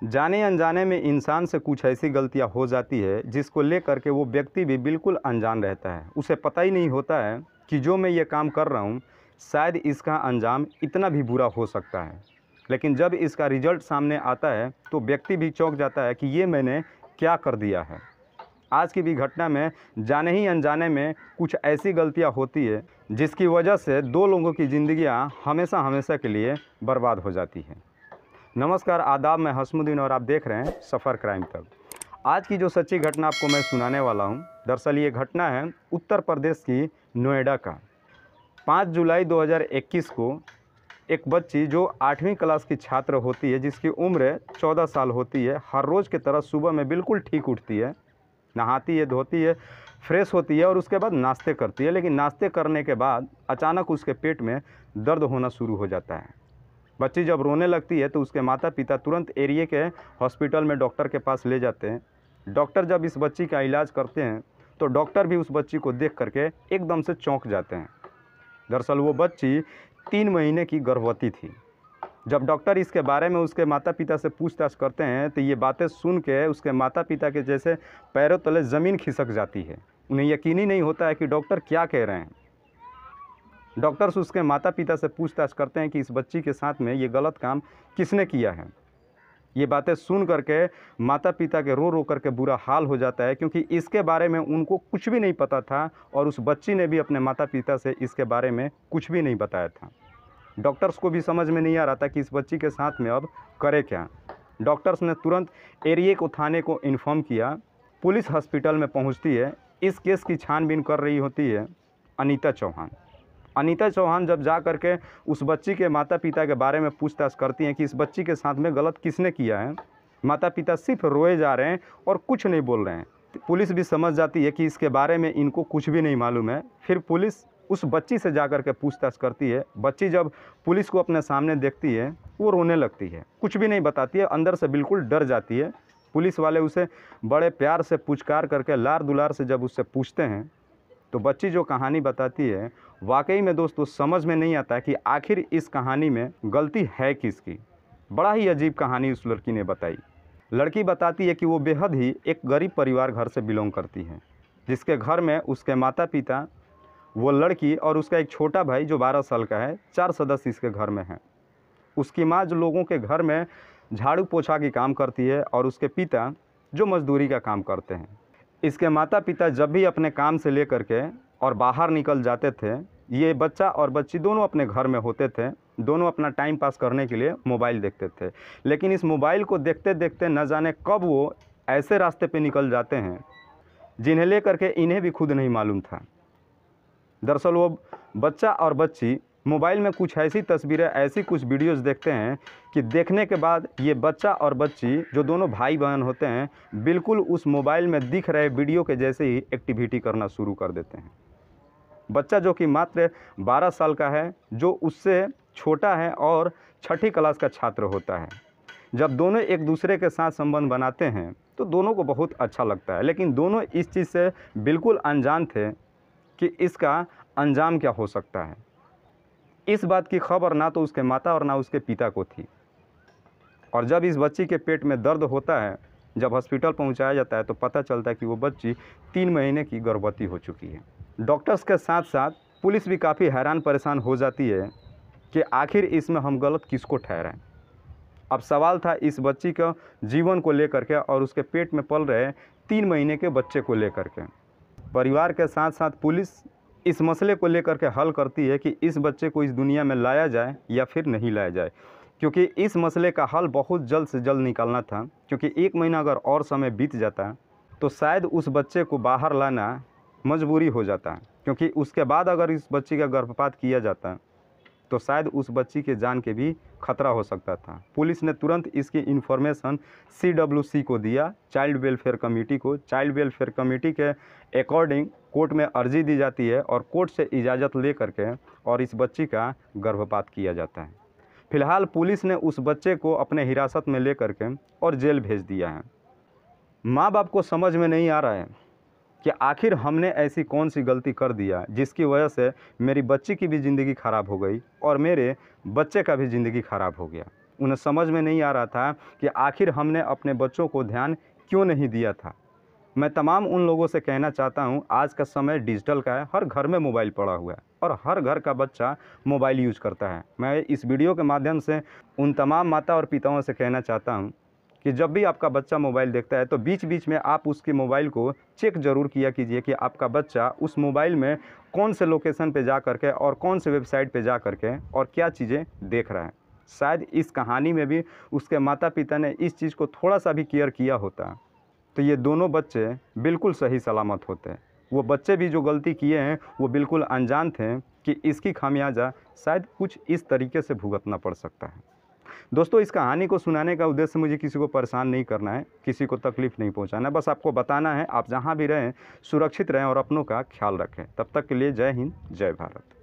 जाने अनजाने में इंसान से कुछ ऐसी गलतियां हो जाती है जिसको लेकर के वो व्यक्ति भी बिल्कुल अनजान रहता है। उसे पता ही नहीं होता है कि जो मैं ये काम कर रहा हूँ शायद इसका अंजाम इतना भी बुरा हो सकता है। लेकिन जब इसका रिजल्ट सामने आता है तो व्यक्ति भी चौंक जाता है कि ये मैंने क्या कर दिया है। आज की भी घटना में जाने ही अनजाने में कुछ ऐसी गलतियां होती है जिसकी वजह से दो लोगों की ज़िंदगियां हमेशा हमेशा के लिए बर्बाद हो जाती हैं। नमस्कार, आदाब, मैं हसमुद्दीन और आप देख रहे हैं सफ़र क्राइम तक। आज की जो सच्ची घटना आपको मैं सुनाने वाला हूं, दरअसल ये घटना है उत्तर प्रदेश की नोएडा का। 5 जुलाई 2021 को एक बच्ची जो 8वीं क्लास की छात्र होती है, जिसकी उम्र 14 साल होती है, हर रोज़ की तरह सुबह में बिल्कुल ठीक उठती है, नहाती है, धोती है, फ्रेश होती है और उसके बाद नाश्ते करती है। लेकिन नाश्ते करने के बाद अचानक उसके पेट में दर्द होना शुरू हो जाता है। बच्ची जब रोने लगती है तो उसके माता पिता तुरंत एरिया के हॉस्पिटल में डॉक्टर के पास ले जाते हैं। डॉक्टर जब इस बच्ची का इलाज करते हैं तो डॉक्टर भी उस बच्ची को देख करके एकदम से चौंक जाते हैं। दरअसल वो बच्ची 3 महीने की गर्भवती थी। जब डॉक्टर इसके बारे में उसके माता पिता से पूछताछ करते हैं तो ये बातें सुन के उसके माता पिता के जैसे पैरों तले ज़मीन खिसक जाती है। उन्हें यकीन ही नहीं होता है कि डॉक्टर क्या कह रहे हैं। डॉक्टर्स उसके माता पिता से पूछताछ करते हैं कि इस बच्ची के साथ में ये गलत काम किसने किया है। ये बातें सुन करके माता पिता के रो रो करके बुरा हाल हो जाता है, क्योंकि इसके बारे में उनको कुछ भी नहीं पता था और उस बच्ची ने भी अपने माता पिता से इसके बारे में कुछ भी नहीं बताया था। डॉक्टर्स को भी समझ में नहीं आ रहा था कि इस बच्ची के साथ में अब करे क्या। डॉक्टर्स ने तुरंत एरिया को थाने को इन्फॉर्म किया। पुलिस हॉस्पिटल में पहुँचती है। इस केस की छानबीन कर रही होती है अनीता चौहान। अनीता चौहान जब जा करके उस बच्ची के माता पिता के बारे में पूछताछ करती हैं कि इस बच्ची के साथ में गलत किसने किया है, माता पिता सिर्फ रोए जा रहे हैं और कुछ नहीं बोल रहे हैं। पुलिस भी समझ जाती है कि इसके बारे में इनको कुछ भी नहीं मालूम है। फिर पुलिस उस बच्ची से जा कर के पूछताछ करती है। बच्ची जब पुलिस को अपने सामने देखती है वो रोने लगती है, कुछ भी नहीं बताती है, अंदर से बिल्कुल डर जाती है। पुलिस वाले उसे बड़े प्यार से पुचकार करके लार दुलार से जब उससे पूछते हैं तो बच्ची जो कहानी बताती है वाकई में दोस्तों समझ में नहीं आता कि आखिर इस कहानी में गलती है किसकी। बड़ा ही अजीब कहानी उस लड़की ने बताई। लड़की बताती है कि वो बेहद ही एक गरीब परिवार घर से बिलोंग करती है, जिसके घर में उसके माता पिता, वो लड़की और उसका एक छोटा भाई जो 12 साल का है, 4 सदस्य इसके घर में हैं। उसकी माँ जो लोगों के घर में झाड़ू पोछा की काम करती है और उसके पिता जो मजदूरी का काम करते हैं। इसके माता पिता जब भी अपने काम से लेकर के और बाहर निकल जाते थे, ये बच्चा और बच्ची दोनों अपने घर में होते थे। दोनों अपना टाइम पास करने के लिए मोबाइल देखते थे। लेकिन इस मोबाइल को देखते देखते न जाने कब वो ऐसे रास्ते पे निकल जाते हैं जिन्हें लेकर के इन्हें भी खुद नहीं मालूम था। दरअसल वो बच्चा और बच्ची मोबाइल में कुछ ऐसी तस्वीरें, ऐसी कुछ वीडियोस देखते हैं कि देखने के बाद ये बच्चा और बच्ची जो दोनों भाई बहन होते हैं बिल्कुल उस मोबाइल में दिख रहे वीडियो के जैसे ही एक्टिविटी करना शुरू कर देते हैं। बच्चा जो कि मात्र 12 साल का है, जो उससे छोटा है और 6ठी क्लास का छात्र होता है। जब दोनों एक दूसरे के साथ संबंध बनाते हैं तो दोनों को बहुत अच्छा लगता है, लेकिन दोनों इस चीज़ से बिल्कुल अनजान थे कि इसका अंजाम क्या हो सकता है। इस बात की खबर ना तो उसके माता और ना उसके पिता को थी। और जब इस बच्ची के पेट में दर्द होता है, जब हॉस्पिटल पहुंचाया जाता है तो पता चलता है कि वो बच्ची 3 महीने की गर्भवती हो चुकी है। डॉक्टर्स के साथ साथ पुलिस भी काफ़ी हैरान परेशान हो जाती है कि आखिर इसमें हम गलत किसको ठहराएं। अब सवाल था इस बच्ची का जीवन को लेकर के और उसके पेट में पल रहे 3 महीने के बच्चे को लेकर के। परिवार के साथ साथ पुलिस इस मसले को लेकर के हल करती है कि इस बच्चे को इस दुनिया में लाया जाए या फिर नहीं लाया जाए, क्योंकि इस मसले का हल बहुत जल्द से जल्द निकालना था। क्योंकि 1 महीना अगर और समय बीत जाता तो शायद उस बच्चे को बाहर लाना मजबूरी हो जाता, क्योंकि उसके बाद अगर इस बच्ची का गर्भपात किया जाता तो शायद उस बच्ची के जान के भी खतरा हो सकता था। पुलिस ने तुरंत इसकी इन्फॉर्मेशन CWC को दिया, चाइल्ड वेलफेयर कमेटी को। चाइल्ड वेलफेयर कमेटी के अकॉर्डिंग कोर्ट में अर्जी दी जाती है और कोर्ट से इजाज़त ले करके और इस बच्ची का गर्भपात किया जाता है। फिलहाल पुलिस ने उस बच्चे को अपने हिरासत में ले करके और जेल भेज दिया है। माँ बाप को समझ में नहीं आ रहा है कि आखिर हमने ऐसी कौन सी गलती कर दिया जिसकी वजह से मेरी बच्ची की भी ज़िंदगी ख़राब हो गई और मेरे बच्चे का भी ज़िंदगी ख़राब हो गया। उन्हें समझ में नहीं आ रहा था कि आखिर हमने अपने बच्चों को ध्यान क्यों नहीं दिया था। मैं तमाम उन लोगों से कहना चाहता हूं, आज का समय डिजिटल का है, हर घर में मोबाइल पड़ा हुआ है और हर घर का बच्चा मोबाइल यूज़ करता है। मैं इस वीडियो के माध्यम से उन तमाम माता और पिताओं से कहना चाहता हूं कि जब भी आपका बच्चा मोबाइल देखता है तो बीच बीच में आप उसके मोबाइल को चेक ज़रूर किया कीजिए कि आपका बच्चा उस मोबाइल में कौन से लोकेशन पे जा करके और कौन से वेबसाइट पे जा करके और क्या चीज़ें देख रहा है। शायद इस कहानी में भी उसके माता पिता ने इस चीज़ को थोड़ा सा भी केयर किया होता तो ये दोनों बच्चे बिल्कुल सही सलामत होते। वो बच्चे भी जो गलती किए हैं वो बिल्कुल अनजान थे कि इसकी खामियाजा शायद कुछ इस तरीके से भुगतना पड़ सकता है। दोस्तों, इस कहानी को सुनाने का उद्देश्य मुझे किसी को परेशान नहीं करना है, किसी को तकलीफ़ नहीं पहुंचाना है, बस आपको बताना है आप जहां भी रहें सुरक्षित रहें और अपनों का ख्याल रखें। तब तक के लिए जय हिंद, जय भारत।